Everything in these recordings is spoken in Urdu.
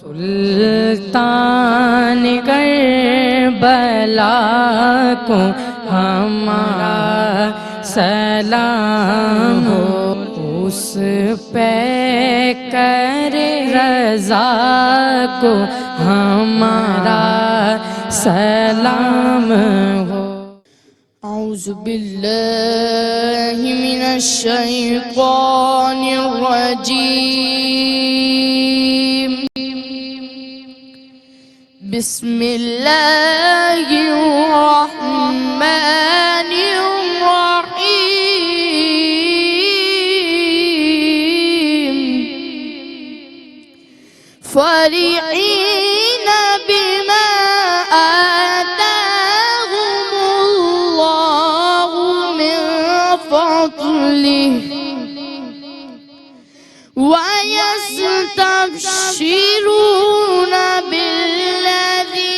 سلطان کربلا کو ہمارا سلام ہو، اس پہ کرے رضا کو ہمارا سلام ہو۔ اعوذ باللہ من الشیطان الرجیم، بسم اللہ الرحمن الرحیم، فرحین بما آتاهم اللہ من فضلہ وَيَسْتَبْشِرُونَ بِالَّذِينَ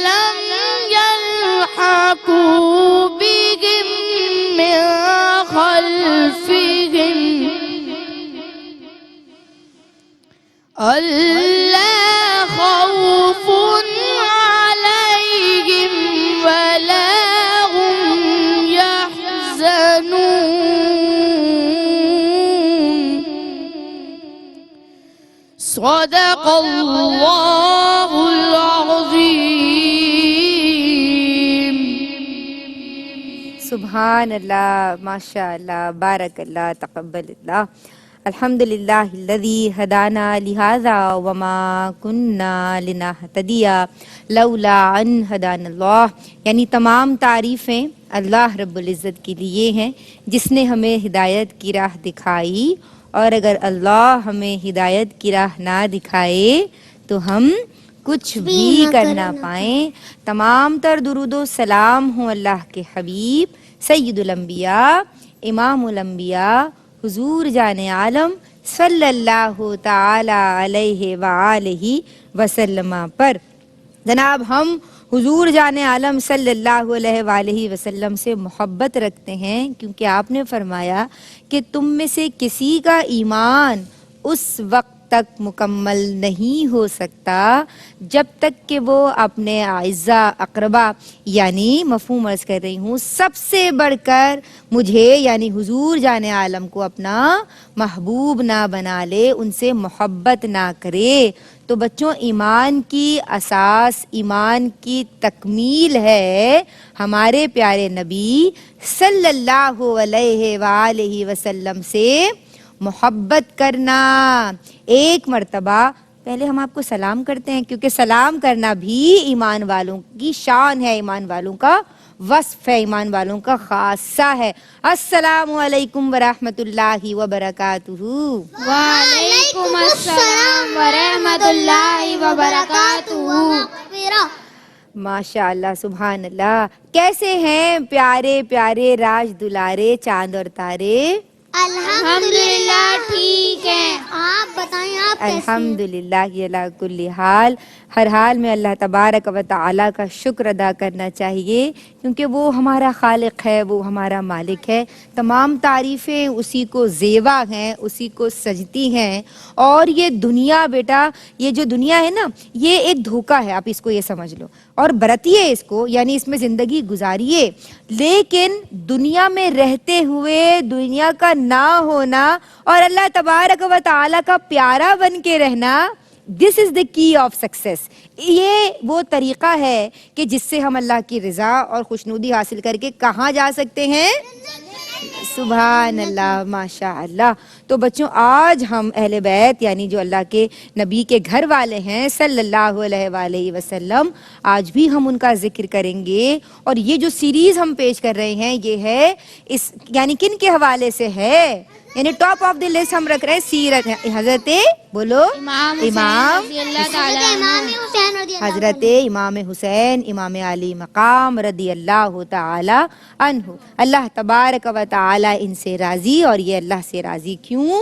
لَمْ يَلْحَقُوا بِهِم مِّن خَلْفِهِمْ أَلَّا خَوْفٌ عَلَيْهِمْ وَلَا هُمْ يَحْزَنُونَ۔ صدق اللہ العظیم۔ سبحان اللہ، ماشاء اللہ، بارک اللہ، تقبل اللہ۔ الحمدللہ الذی ہدانا لہذا وما کننا لنہتدی لولا ان ہدانا اللہ، یعنی تمام تعریفیں اللہ رب العزت کے لیے ہیں جس نے ہمیں ہدایت کی راہ دکھائی، اور اگر اللہ ہمیں ہدایت کی راہ نہ دکھائے تو ہم کچھ بھی کر نہ پائیں۔ تمام تر درود و سلام ہوں اللہ کے حبیب سید الانبیاء امام الانبیاء حضور جان عالم صلی اللہ تعالی علیہ وآلہ وسلم پر۔ جناب ہم حضور جان عالم صلی اللہ علیہ وآلہ وسلم سے محبت رکھتے ہیں، کیونکہ آپ نے فرمایا کہ تم میں سے کسی کا ایمان اس وقت تک مکمل نہیں ہو سکتا جب تک کہ وہ اپنے اعزاء اقربا، یعنی مفہوم عرض کر رہی ہوں، سب سے بڑھ کر مجھے یعنی حضور جان عالم کو اپنا محبوب نہ بنا لے، ان سے محبت نہ کرے۔ تو بچوں، ایمان کی اساس، ایمان کی تکمیل ہے ہمارے پیارے نبی صلی اللہ علیہ وآلہ وسلم سے محبت کرنا۔ ایک مرتبہ پہلے ہم آپ کو سلام کرتے ہیں، کیونکہ سلام کرنا بھی ایمان والوں کی شان ہے، ایمان والوں کا وصف ہے، ایمان والوں کا خاصہ ہے۔ السلام علیکم ورحمۃ اللہ وبرکاتہ۔ وعلیکم السلام ورحمۃ اللہ وبرکاتہ۔ ماشاء اللہ، سبحان اللہ۔ کیسے ہیں پیارے پیارے راج دلارے چاند اور تارے؟ الحمدللہ ٹھیک ہے، آپ بتائیں آپ کیسے ہیں؟ الحمدللہ علی کل حال، ہر حال میں اللہ تبارک و تعالیٰ کا شکر ادا کرنا چاہیے، کیونکہ وہ ہمارا خالق ہے، وہ ہمارا مالک ہے۔ تمام تعریفیں اسی کو زیبا ہیں، اسی کو سجتی ہیں۔ اور یہ دنیا بیٹا، یہ جو دنیا ہے نا، یہ ایک دھوکہ ہے، آپ اس کو یہ سمجھ لو اور برتیے اس کو، یعنی اس میں زندگی گزاریے، لیکن دنیا میں رہتے ہوئے دنیا کا نہ ہونا اور اللہ تبارک و تعالیٰ کا پیارا بن کے رہنا، دس از دا کی آف سکسیس۔ یہ وہ طریقہ ہے کہ جس سے ہم اللہ کی رضا اور خوشنودی حاصل کر کے کہاں جا سکتے ہیں؟ سبحان اللہ، ماشاء اللہ۔ تو بچوں، آج ہم اہل بیت یعنی جو اللہ کے نبی کے گھر والے ہیں صلی اللہ علیہ وآلہ وسلم، آج بھی ہم ان کا ذکر کریں گے۔ اور یہ جو سیریز ہم پیش کر رہے ہیں، یہ ہے اس یعنی کن کے حوالے سے ہے؟ یعنی ٹاپ آف دی لسٹ ہم رکھ رہے ہیں سیرت حضرت بولو حضرت امام حسین امام علی مقام رضی اللہ تعالی عنہ۔ اللہ تبارک و تعالی ان سے راضی، اور یہ اللہ سے راضی کیوں؟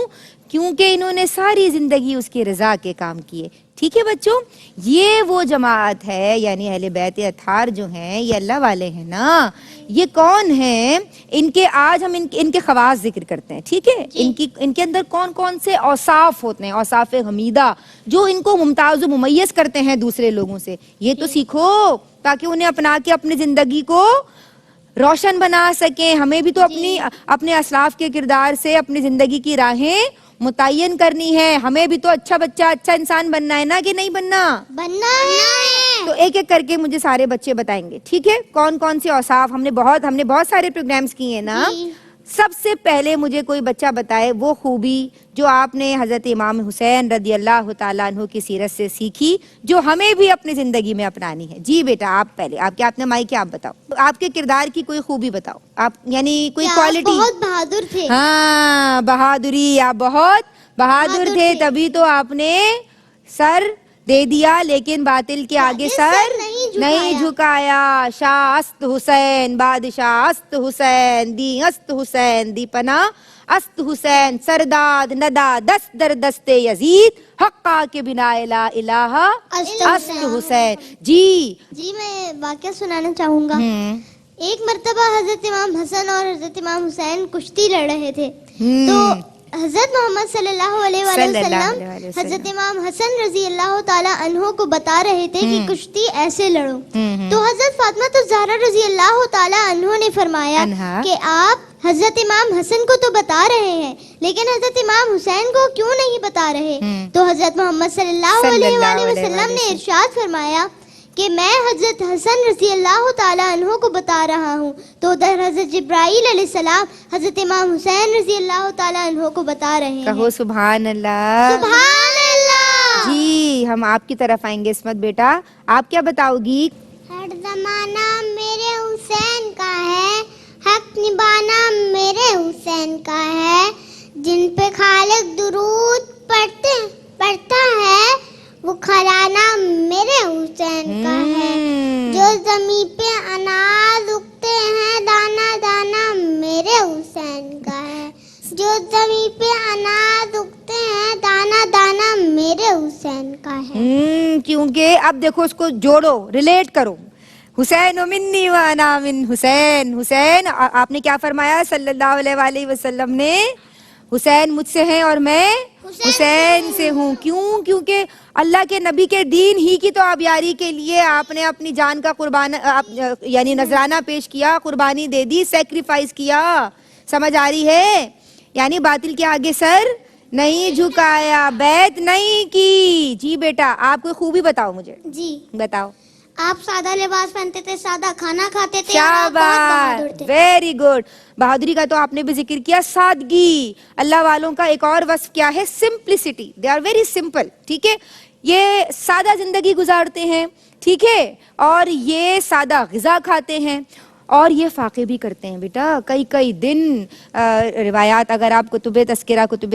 کیونکہ انہوں نے ساری زندگی اس کی رضا کے کام کیے. ٹھیک ہے بچوں, یہ وہ جماعت ہے, یعنی اہل بیت اطہار جو ہیں یہ اللہ والے ہیں نا. یہ کون ہیں؟ ان کے آج ہم ان کے خواص ذکر کرتے ہیں. ٹھیک ہے, ان کے اندر کون کون سے اوصاف ہوتے ہیں, اوصاف حمیدہ جو ان کو ممتاز و ممیز کرتے ہیں دوسرے لوگوں سے. یہ تو سیکھو تاکہ انہیں اپنا کے اپنی زندگی کو روشن بنا سکیں. ہمیں بھی تو اپنے اسلاف کے کردار سے اپنی زندگی کی راہیں متعین کرنی ہے. ہمیں بھی تو اچھا بچہ, اچھا انسان بننا ہے نا, کہ نہیں بننا ہے. تو ایک ایک کر کے مجھے سارے بچے بتائیں گے. ٹھیک ہے, کون کون سے اوصاف. ہم نے بہت سارے پروگرامز کیے ہیں نا. سب سے پہلے مجھے کوئی بچہ بتائے وہ خوبی جو آپ نے حضرت امام حسین رضی اللہ تعالیٰ عنہ کی سیرت سے سیکھی, جو ہمیں بھی اپنی زندگی میں اپنانی ہے. جی بیٹا, آپ پہلے, آپ کے اپنے مائی کے آپ بتاؤ, آپ کے کردار کی کوئی خوبی بتاؤ. آپ یعنی کوئی کوالٹی. بہت بہادر تھے. ہاں, بہادری. آپ بہت بہادر تھے, تبھی تو آپ نے سر دے دیا, لیکن باطل کے آگے سر نہیں جھکایا. شاہ است حسین, بادشاہ است حسین, دی است حسین, دی پناہ است حسین, سرداد ندا دست در دست یزید, حقا کے بنا لا الہ است حسین. جی میں واقعہ سنانا چاہوں گا. ایک مرتبہ حضرت امام حسن اور حضرت امام حسین کشتی لڑ رہے تھے. تو حضرت محمد صلی اللہ علیہ وسلم حضرت امام حسن رضی اللہ تعالیٰ عنہ کو بتا رہے تھے کہ کشتی ایسے لڑو. تو حضرت فاطمہ الزہرا رضی اللہ تعالیٰ عنہ نے فرمایا کہ آپ حضرت امام حسن کو تو بتا رہے ہیں, لیکن حضرت امام حسین کو کیوں نہیں بتا رہے؟ تو حضرت محمد صلی اللہ علیہ وآلہ وسلم نے ارشاد فرمایا کہ میں حضرت حسن رضی اللہ تعالیٰ عنہ کو بتا رہا ہوں. تو ادھر حضرت جبرائیل علیہ السلام حضرت امام حسین رضی اللہ تعالیٰ عنہ کو بتا رہے ہیں. کہو سبحان اللہ. سبحان اللہ. جی, ہم آپ کی طرف آئیں گے. عصمت بیٹا, آپ کیا بتاؤ گی؟ ہر زمانہ میرے حسین کا ہے, حق نبھانا میرے حسین کا ہے, جن پہ خالق درود پڑھتا ہے وہ کھلانا میرے حسین کا ہے. جو زمین پہ اناج اگتے ہیں دانا دانا میرے حسین کا ہے. جو زمین پہ اناج اگتے ہیں دانا دانا میرے حسین کا ہے. کیونکہ اب دیکھو, اس کو جوڑو, ریلیٹ کرو. حسین منی وانا من حسین. حسین, آپ نے کیا فرمایا صلی اللہ علیہ وآلہ وسلم نے؟ حسین مجھ سے ہیں اور میں حسین سے ہوں. کیوں؟ کیونکہ اللہ کے نبی کے دین ہی کی تو آبیاری کے لیے آپ نے اپنی جان کا قربان یعنی نذرانہ پیش کیا, قربانی دے دی, سیکریفائز کیا. سمجھ آ رہی ہے؟ یعنی باطل کے آگے سر نہیں جھکایا, بیعت نہیں کی. جی بیٹا, آپ کوئی خوبی بتاؤ مجھے. جی بتاؤ. آپ سادہ لباس پہنتے تھے, سادہ کھانا کھاتے تھے, شاباش, ویری گڈ. بہادری کا تو آپ نے بھی ذکر کیا, سادگی. اللہ والوں کا ایک اور وصف کیا ہے؟ Simplicity. They are very simple. ٹھیک ہے, یہ سادہ زندگی گزارتے ہیں. ٹھیک ہے, اور یہ سادہ غذا کھاتے ہیں, اور یہ فاقے بھی کرتے ہیں بیٹا. کئی دن روایات اگر آپ کتب تذکرہ, کتب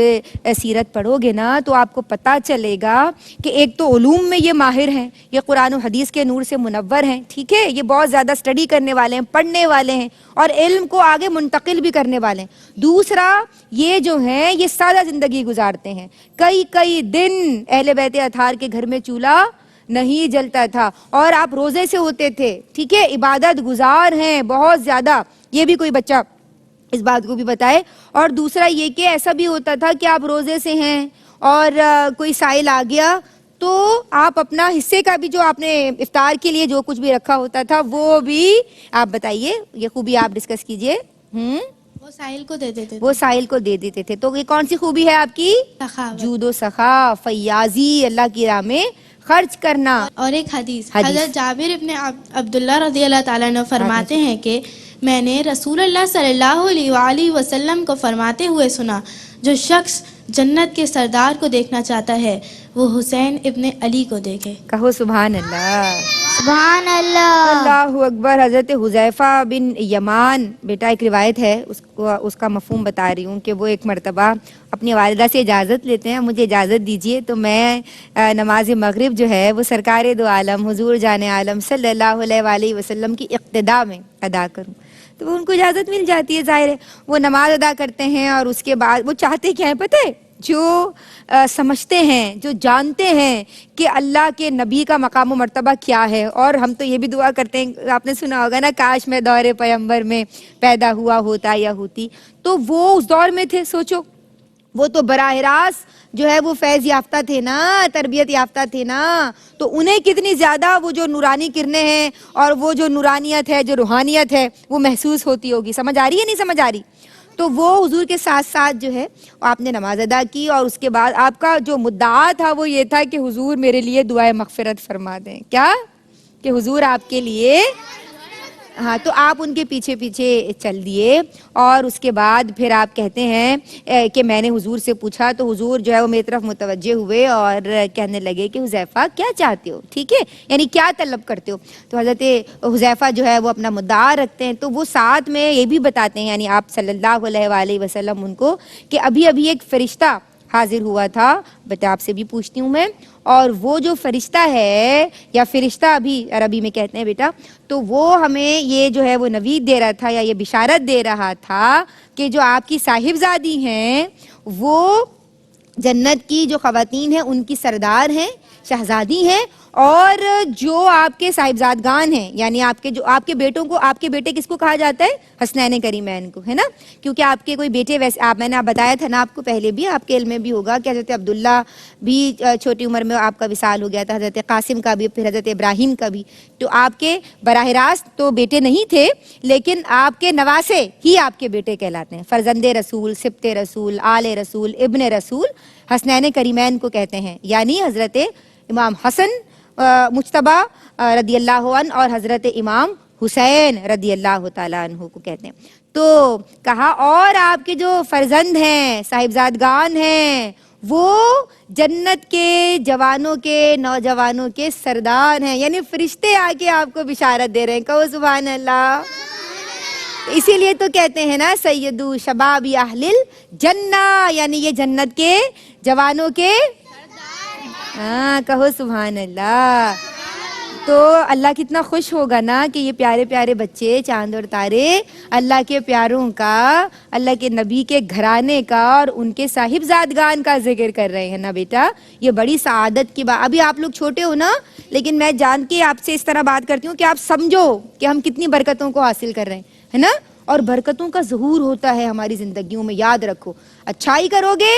سیرت پڑھو گے نا تو آپ کو پتہ چلے گا کہ ایک تو علوم میں یہ ماہر ہیں, یہ قرآن و حدیث کے نور سے منور ہیں. ٹھیک ہے, یہ بہت زیادہ اسٹڈی کرنے والے ہیں, پڑھنے والے ہیں, اور علم کو آگے منتقل بھی کرنے والے ہیں. دوسرا, یہ جو ہیں یہ سادہ زندگی گزارتے ہیں. کئی دن اہل بیت اطہار کے گھر میں چولہا نہیں جلتا تھا, اور آپ روزے سے ہوتے تھے. ٹھیک ہے, عبادت گزار ہیں بہت زیادہ. یہ بھی کوئی بچہ اس بات کو بھی بتائے. اور دوسرا یہ کہ ایسا بھی ہوتا تھا کہ آپ روزے سے ہیں اور کوئی سائل آ گیا تو آپ اپنا حصے کا بھی جو آپ نے افطار کے لیے جو کچھ بھی رکھا ہوتا تھا وہ بھی آپ بتائیے. یہ خوبی آپ ڈسکس کیجئے. وہ سائل کو دے دیتے تھے. وہ سائل کو دے دیتے تھے. تو یہ کون سی خوبی ہے آپ کی؟ جود و سخا, فیاضی, اللہ کی راہ میں خرچ کرنا. اور ایک حدیث حضرت جابر ابن عبداللہ رضی اللہ تعالیٰ عنہ فرماتے ہیں کہ میں نے رسول اللہ صلی اللہ علیہ وآلہ وسلم کو فرماتے ہوئے سنا, جو شخص جنت کے سردار کو دیکھنا چاہتا ہے وہ حسین ابن علی کو دیکھے. کہو سبحان اللہ. سبحان اللہ. اللہ اکبر. حضرت حذیفہ بن یمان, بیٹا ایک روایت ہے, اس کا مفہوم بتا رہی ہوں کہ وہ ایک مرتبہ اپنی والدہ سے اجازت لیتے ہیں, مجھے اجازت دیجئے تو میں نماز مغرب جو ہے وہ سرکار دو عالم حضور جان عالم صلی اللہ علیہ وآلہ وسلم کی اقتداء میں ادا کروں. تو ان کو اجازت مل جاتی ہے, ظاہر ہے وہ نماز ادا کرتے ہیں, اور اس کے بعد وہ چاہتے کیا ہے پتہ ہے؟ جو سمجھتے ہیں, جو جانتے ہیں کہ اللہ کے نبی کا مقام و مرتبہ کیا ہے. اور ہم تو یہ بھی دعا کرتے ہیں, آپ نے سنا ہوگا نا, کاش میں دور پیغمبر میں پیدا ہوا ہوتا یا ہوتی. تو وہ اس دور میں تھے. سوچو, وہ تو براہ راست جو ہے وہ فیض یافتہ تھے نا, تربیت یافتہ تھے نا, تو انہیں کتنی زیادہ وہ جو نورانی کرنیں ہیں اور وہ جو نورانیت ہے, جو روحانیت ہے, وہ محسوس ہوتی ہوگی. سمجھ آ رہی ہے نہیں سمجھ آ رہی؟ تو وہ حضور کے ساتھ ساتھ جو ہے آپ نے نماز ادا کی, اور اس کے بعد آپ کا جو مدعا تھا وہ یہ تھا کہ حضور میرے لیے دعائے مغفرت فرما دیں. کیا کہ حضور آپ کے لیے, ہاں, تو آپ ان کے پیچھے پیچھے چل دیے. اور اس کے بعد پھر آپ کہتے ہیں کہ میں نے حضور سے پوچھا, تو حضور جو ہے وہ میری طرف متوجہ ہوئے اور کہنے لگے کہ حذیفہ کیا چاہتے ہو, ٹھیک ہے, یعنی کیا طلب کرتے ہو. تو حضرت حذیفہ جو ہے وہ اپنا مدعا رکھتے ہیں, تو وہ ساتھ میں یہ بھی بتاتے ہیں, یعنی آپ صلی اللہ علیہ وآلہ وسلم ان کو, کہ ابھی ابھی ایک فرشتہ حاضر ہوا تھا. بیٹا آپ سے بھی پوچھتی ہوں میں, اور وہ جو فرشتہ ہے, یا فرشتہ ابھی عربی میں کہتے ہیں بیٹا, تو وہ ہمیں یہ جو ہے وہ نوید دے رہا تھا, یا یہ بشارت دے رہا تھا کہ جو آپ کی صاحبزادی ہیں وہ جنت کی جو خواتین ہیں ان کی سردار ہیں, شہزادی ہیں. اور جو آپ کے صاحبزادگان ہیں, یعنی آپ کے جو آپ کے بیٹوں کو, آپ کے بیٹے کس کو کہا جاتا ہے؟ حسنین کریمین کو, ہے نا, کیونکہ آپ کے کوئی بیٹے ویسے میں نے بتایا تھا نا آپ کو پہلے بھی, آپ کے علم میں بھی ہوگا کہ حضرت عبداللہ بھی چھوٹی عمر میں آپ کا وصال ہو گیا تھا, حضرت قاسم کا بھی, پھر حضرت ابراہیم کا بھی. تو آپ کے براہ راست تو بیٹے نہیں تھے, لیکن آپ کے نواسے ہی آپ کے بیٹے کہلاتے ہیں. فرزند رسول, سبط رسول, آل رسول, ابن رسول, حسنین کریمین کو کہتے ہیں. یعنی حضرت امام حسن مجتبیٰ رضی اللہ عنہ اور حضرت امام حسین رضی اللہ تعالیٰ عنہ کو کہتے ہیں. تو کہا اور آپ کے جو فرزند ہیں, صاحبزادگان ہیں, وہ جنت کے جوانوں کے, نوجوانوں کے سردار ہیں. یعنی فرشتے آ کے آپ کو بشارت دے رہے ہیں. کہو سبحان اللہ. اسی لیے تو کہتے ہیں نا سیدو شباب اہل الجنہ, یعنی یہ جنت کے جوانوں کے, ہاں کہو سبحان اللہ. تو اللہ کتنا خوش ہوگا نا کہ یہ پیارے پیارے بچے, چاند اور تارے, اللہ کے پیاروں کا, اللہ کے نبی کے گھرانے کا اور ان کے صاحبزادگان کا ذکر کر رہے ہیں نا بیٹا. یہ بڑی سعادت کی بات. ابھی آپ لوگ چھوٹے ہو نا, لیکن میں جان کے آپ سے اس طرح بات کرتی ہوں کہ آپ سمجھو کہ ہم کتنی برکتوں کو حاصل کر رہے ہیں, ہے نا. اور برکتوں کا ظہور ہوتا ہے ہماری زندگیوں میں, یاد رکھو. اچھائی کرو گے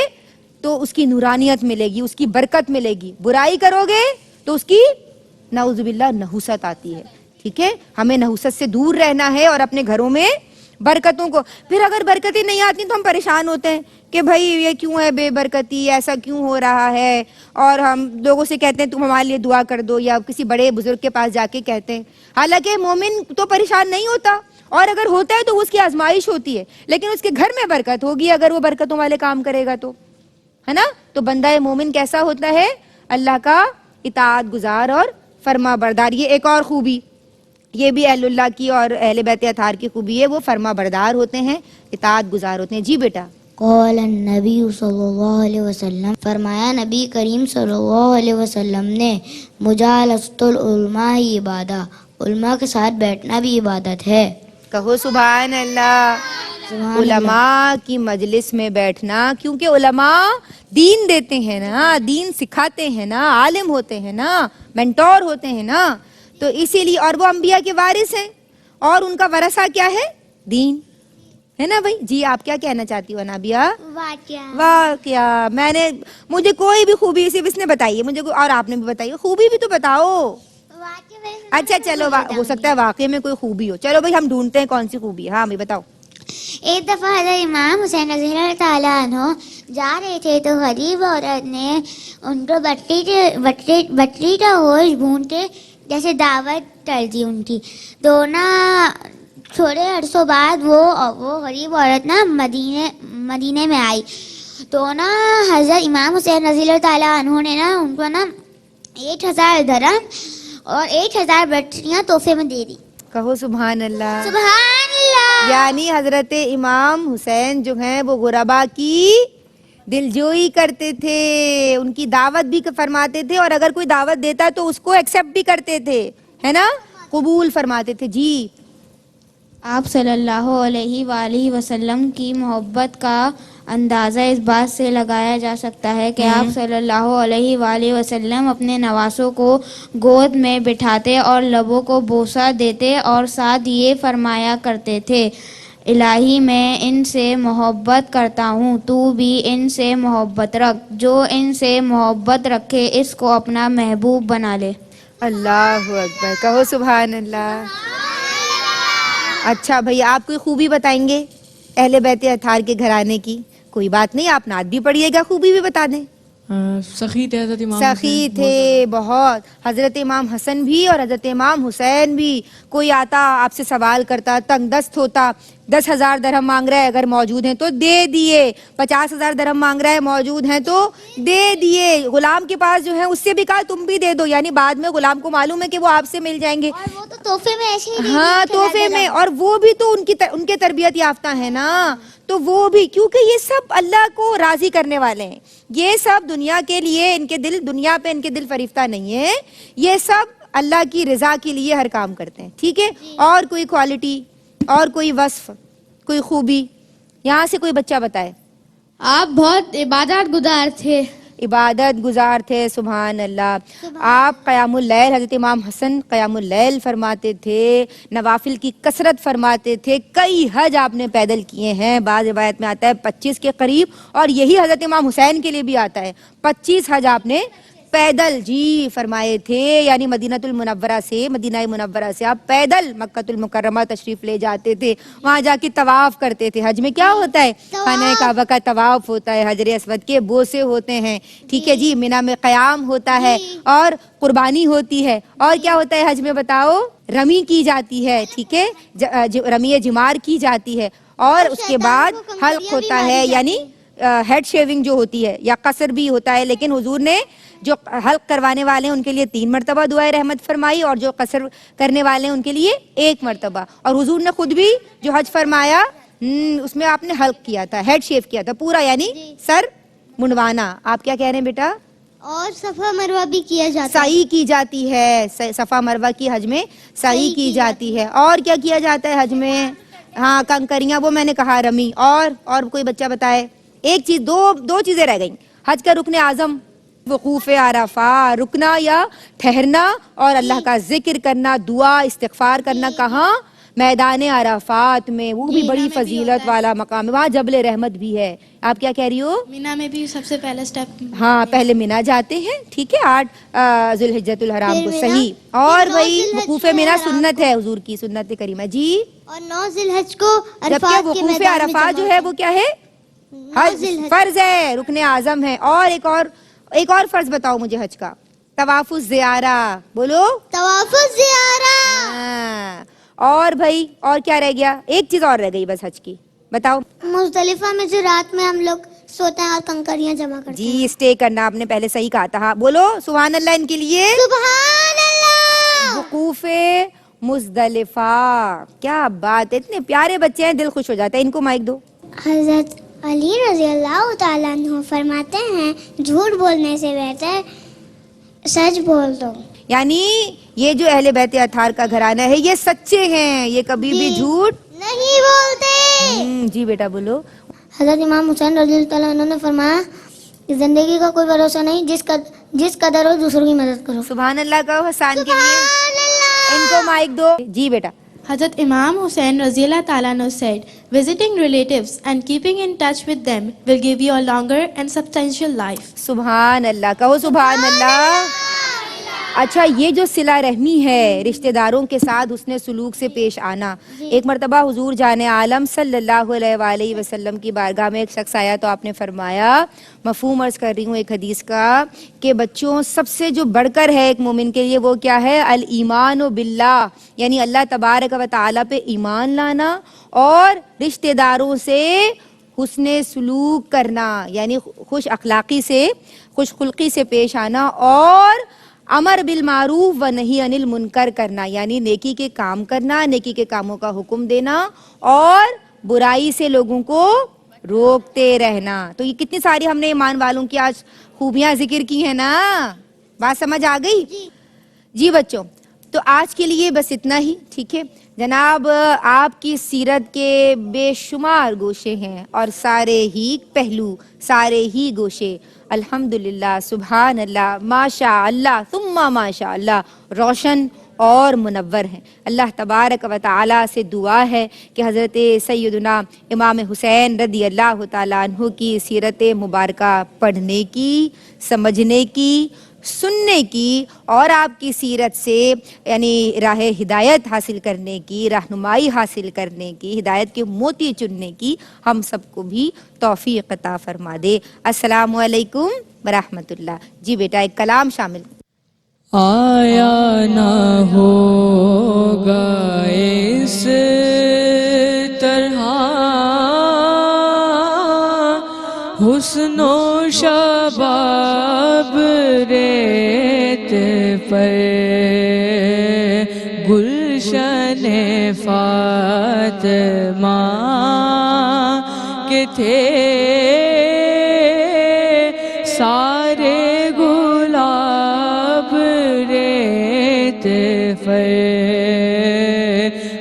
تو اس کی نورانیت ملے گی, اس کی برکت ملے گی. برائی کرو گے تو اس کی نعوذ باللہ نحوست آتی ہے. ٹھیک ہے, ہمیں نحوست سے دور رہنا ہے اور اپنے گھروں میں برکتوں کو. پھر اگر برکتیں نہیں آتی تو ہم پریشان ہوتے ہیں کہ بھائی یہ کیوں ہے بے برکتی, ایسا کیوں ہو رہا ہے, اور ہم لوگوں سے کہتے ہیں تم ہمارے لیے دعا کر دو, یا کسی بڑے بزرگ کے پاس جا کے کہتے ہیں. حالانکہ مومن تو پریشان نہیں ہوتا, اور اگر ہوتا ہے تو اس کی آزمائش ہوتی ہے, لیکن اس کے گھر میں برکت ہوگی اگر وہ برکتوں والے کام کرے گا تو, ہے نا. تو بندہ مومن کیسا ہوتا ہے؟ اللہ کا اطاعت گزار اور فرما بردار. یہ ایک اور خوبی, یہ بھی اہل اللہ کی اور اہل بیت اطہار کی خوبی ہے, وہ فرما بردار ہوتے ہیں, اطاعت گزار ہوتے ہیں. جی بیٹا. قال النبی صلی اللہ علیہ وسلم, فرمایا نبی کریم صلی اللہ علیہ وسلم نے, مجالست العلماء عبادہ, علماء کے ساتھ بیٹھنا بھی عبادت ہے. کہو سبحان اللہ. علماء کی مجلس میں بیٹھنا, کیونکہ علماء دین دیتے ہیں نا, دین سکھاتے ہیں نا, عالم ہوتے ہیں نا, مینٹور ہوتے ہیں نا, تو اسی لیے. اور وہ انبیاء کے وارث ہیں, اور ان کا ورثہ کیا ہے؟ دین, ہے نا بھائی. جی آپ کیا کہنا چاہتی ہو نابیہ؟ واقعہ. میں نے, مجھے کوئی بھی خوبی صرف اس نے بتائی ہے مجھے, اور آپ نے بھی بتائی ہے, خوبی بھی تو بتاؤ. اچھا چلو, ہو سکتا ہے واقعے میں کوئی خوبی ہو. چلو بھائی ہم ڈھونڈتے ہیں کون سی خوبی ہے. ہاں بھائی بتاؤ. ایک دفعہ حضرت امام حسین رضی اللہ تعالیٰ عنہ جا رہے تھے, تو غریب عورت نے ان کو بٹری کا گوشت بھون کے جیسے دعوت کر دی ان کی. تو نا تھوڑے عرصوں بعد وہ غریب عورت نا مدینے میں آئی. تو نا حضرت امام حسین رضی اللہ تعالیٰ عنہ نے نا ان کو نا 1000 درہم اور 1000 بٹریاں تحفے میں دے دی. کہو سبحان اللہ. سبحان اللہ. یعنی حضرت امام حسین جو ہیں وہ غربا کی دلجوئی کرتے تھے, ان کی دعوت بھی فرماتے تھے, اور اگر کوئی دعوت دیتا تو اس کو ایکسیپٹ بھی کرتے تھے, ہے نا, قبول فرماتے تھے. جی. آپ صلی اللہ علیہ وآلہ وسلم کی محبت کا اندازہ اس بات سے لگایا جا سکتا ہے کہ آپ صلی اللہ علیہ وآلہ وسلم اپنے نواسوں کو گود میں بٹھاتے اور لبوں کو بوسہ دیتے اور ساتھ یہ فرمایا کرتے تھے، الہی میں ان سے محبت کرتا ہوں، تو بھی ان سے محبت رکھ، جو ان سے محبت رکھے اس کو اپنا محبوب بنا لے۔ اللہ اکبر، کہو سبحان اللہ۔ اچھا بھئی، آپ کوئی خوبی بتائیں گے اہل بیت اطہار کے گھرانے کی؟ کوئی بات نہیں، آپ نعت بھی پڑھیے گا، خوبی بھی بتا دیں۔ سخی تھے حضرت امام سخی تھے بہت، حضرت امام حسن بھی اور حضرت امام حسین بھی۔ کوئی آتا آپ سے سوال کرتا، تنگ دست ہوتا، 10,000 درہم مانگ رہا ہے، اگر موجود ہیں تو دے دیے، 50,000 درہم مانگ رہا ہے، موجود ہیں تو دے دیے۔ غلام کے پاس جو ہے اس سے بھی کہا تم بھی دے دو، یعنی بعد میں غلام کو معلوم ہے کہ وہ آپ سے مل جائیں گے، اور وہ تو تحفے میں ایسے ہی ہاں تحفے میں، اور وہ بھی تو ان کے تربیت یافتہ ہیں نا، تو وہ بھی، کیونکہ یہ سب اللہ کو راضی کرنے والے ہیں، یہ سب دنیا کے لیے ان کے دل، دنیا پہ ان کے دل فریفتہ نہیں ہے، یہ سب اللہ کی رضا کے لیے ہر کام کرتے ہیں، ٹھیک ہے۔ اور کوئی کوالٹی اور کوئی وصف، کوئی خوبی یہاں سے کوئی بچہ بتائے؟ آپ بہت عبادت گزار تھے۔ عبادت گزار تھے، سبحان اللہ۔ آپ قیام اللیل، حضرت امام حسن قیام اللیل فرماتے تھے، نوافل کی کثرت فرماتے تھے، کئی حج آپ نے پیدل کیے ہیں، بعض روایت میں آتا ہے 25 کے قریب، اور یہی حضرت امام حسین کے لیے بھی آتا ہے 25 حج آپ نے پیدل جی فرمائے تھے، یعنی مدینہ منورہ سے آپ پیدل مکہ المکرمہ تشریف لے جاتے تھے، وہاں جا کے طواف کرتے تھے۔ حج میں کیا ہوتا ہے؟ خانہ کعبہ کا طواف ہوتا ہے، حجر اسود کے بوسے ہوتے ہیں، ٹھیک ہے جی، مینا میں قیام ہوتا ہے، اور قربانی ہوتی ہے، اور کیا ہوتا ہے حج میں بتاؤ؟ رمی کی جاتی ہے، ٹھیک ہے، رمی جمار کی جاتی ہے، اور اس کے بعد حلق ہوتا ہے، یعنی ہیڈ شیونگ جو ہوتی ہے، یا قصر بھی ہوتا ہے، لیکن حضور نے جو حلق کروانے والے ہیں ان کے لیے 3 مرتبہ دعائے رحمت فرمائی، اور جو قصر کرنے والے ہیں ان کے لیے 1 مرتبہ، اور حضور نے خود بھی جو حج فرمایا اس میں آپ نے حلق کیا تھا، ہیڈ شیو کیا تھا پورا، یعنی سر منڈوانا۔ آپ کیا کہہ رہے ہیں بیٹا؟ اور صفا مروہ بھی کیا جاتا ہے، سعی کی جاتی ہے، صفا مروہ کی حج میں سعی کی جاتی ہے، اور کیا کیا جاتا ہے حج میں؟ ہاں کنکریاں، وہ میں نے کہا رمی، اور کوئی بچہ بتائے؟ ایک چیز، دو چیزیں رہ گئیں، حج کا رکن اعظم وقوف عرفہ، رکنا یا ٹھہرنا، اور اللہ کا ذکر کرنا، دعا استغفار کرنا، کہاں؟ میدان عرفات میں، وہ بھی بڑی فضیلت والا مقام ہے، وہاں جبل رحمت بھی ہے۔ آپ کیا کہہ رہی ہو؟ مینا میں بھی سب سے پہلا سٹیپ، ہاں پہلے مینا جاتے ہیں، ٹھیک ہے، 8 ذوالحجۃ الحرام کو، صحیح، اور بھائی وقوف مینا سنت ہے حضور کی، سنت کریمہ جی، اور 9 ذی الحج کو جبکہ عرفات کے وقوف میدان میں عرفات جو جمع ہے وہ کیا ہے؟ حج فرض ہے، رکن اعظم ہے۔ اور ایک اور فرض بتاؤ مجھے حج کا، طواف الزیارہ، بولو طواف الزیارہ۔ ہاں، اور بھائی اور کیا رہ گیا؟ ایک چیز اور رہ گئی بس حج کی، بتاؤ۔ مزدلفہ میں جو رات میں ہم لوگ سوتے ہیں اور کنکریاں جمع کرتے ہیں، جی اسٹے کرنا، آپ نے پہلے صحیح کہا تھا، بولو سبحان اللہ ان کے لیے۔ سبحان اللہ۔ وقوف مزدلفہ، کیا بات ہے، اتنے پیارے بچے ہیں، دل خوش ہو جاتا ہے، ان کو مائک دو۔ حضرت علی رضی اللہ تعالیٰ عنہ فرماتے ہیں جھوٹ بولنے سے بہتر سچ بول دو، یعنی یہ جو اہل بیت اطہار کا گھرانہ ہے یہ سچے ہیں، یہ کبھی بھی جھوٹ نہیں بولتے۔ جی بیٹا بولو۔ حضرت امام حسین رضی اللہ تعالیٰ عنہ نے فرمایا کہ زندگی کا کوئی بھروسہ نہیں، جس قدر ہو دوسروں کی مدد کرو۔ سبحان اللہ کا حسان کے لیے، ان کو mic do. G beta. Hazrat Imam Hussain Raziallahu Ta'ala Anhu said, visiting relatives and keeping in touch with them will give you a longer and substantial life. سبحان اللہ، کہو سبحان اللہ۔ اچھا، یہ جو صلہ رحمی ہے، رشتہ داروں کے ساتھ حسن سلوک سے پیش آنا، ایک مرتبہ حضور جان عالم صلی اللہ علیہ وآلہ وسلم کی بارگاہ میں ایک شخص آیا تو آپ نے فرمایا، مفہوم عرض کر رہی ہوں ایک حدیث کا، کہ بچوں سب سے جو بڑھ کر ہے ایک مومن کے لیے وہ کیا ہے؟ الایمان باللہ، یعنی اللہ تبارک و تعالیٰ پہ ایمان لانا، اور رشتہ داروں سے حسن سلوک کرنا، یعنی خوش اخلاقی سے، خوش خلقی سے پیش آنا، اور امر بالمعروف و نہی عن المنکر کرنا، یعنی نیکی کے کام کرنا، نیکی کے کاموں کا حکم دینا، اور برائی سے لوگوں کو روکتے رہنا۔ تو یہ کتنی ساری ہم نے ایمان والوں کی آج خوبیاں ذکر کی ہیں نا، بات سمجھ آ گئی؟ جی بچوں، تو آج کے لیے بس اتنا ہی، ٹھیک ہے جناب آپ کی سیرت کے بے شمار گوشے ہیں اور سارے ہی پہلو، سارے ہی گوشے الحمدللہ، سبحان اللہ، ماشاء اللہ ثم ماشاء اللہ روشن اور منور ہیں۔ اللہ تبارک و تعالی سے دعا ہے کہ حضرت سیدنا امام حسین رضی اللہ تعالیٰ عنہ کی سیرت مبارکہ پڑھنے کی، سمجھنے کی، سننے کی اور آپ کی سیرت سے یعنی راہ ہدایت حاصل کرنے کی، رہنمائی حاصل کرنے کی، ہدایت کے موتی چننے کی ہم سب کو بھی توفیق عطا فرما دے۔ السلام علیکم ورحمۃ اللہ۔ جی بیٹا ایک کلام شامل۔ آیا نہ ہوگا اس طرح حسن و شباب ریت پر گلشن فاطمہ کے تھے سارے گلاب ریت پر،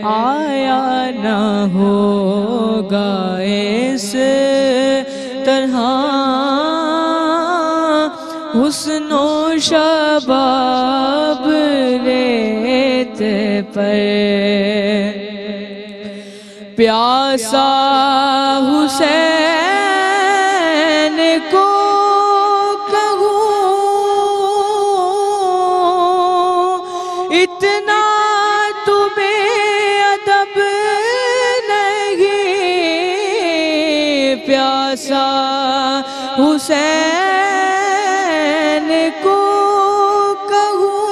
آیا نہ ہوگا اس طرح حسن و شباب ریت پر، پیاسا حسین کو اتنا تمہیں ادب نہیں، پیاسا حسین کو کہوں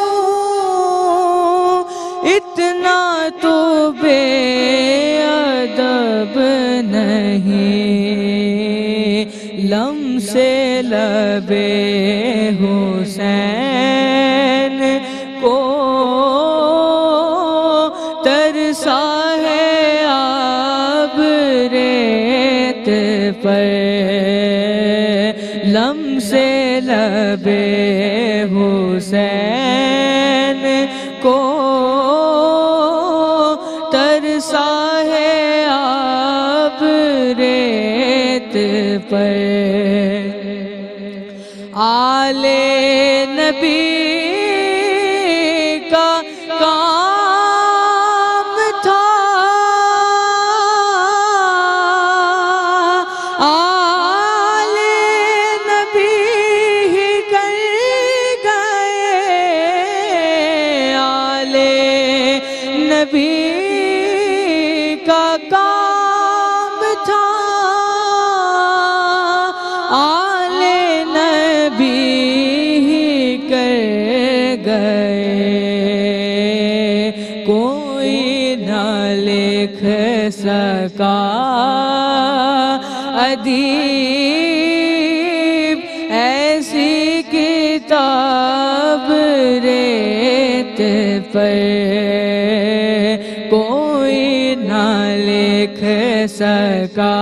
اتنا تو بے ادب نہیں، لم سے لبے حسین کو ترسا ہے آب ریت پر، لم سے لبے حسین کو ترسا ہے آب ریت پر، آل نبی کا کام تھا، آل نبی ہی کر گئے، آل نبی کا کام تھا، آل نبی ہی کر گئے، کوئی نہ لکھ سکا ادیب ایسی کتاب ریت پر، کوئی نہ لکھ سکا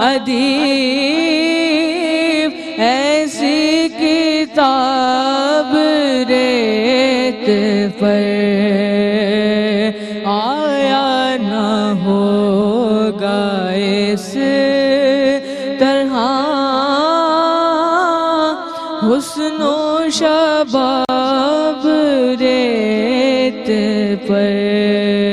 ادیب ایسی کتاب ریت پر، آیا نہ ہوگا اس طرح حسن و شباب ریت پر۔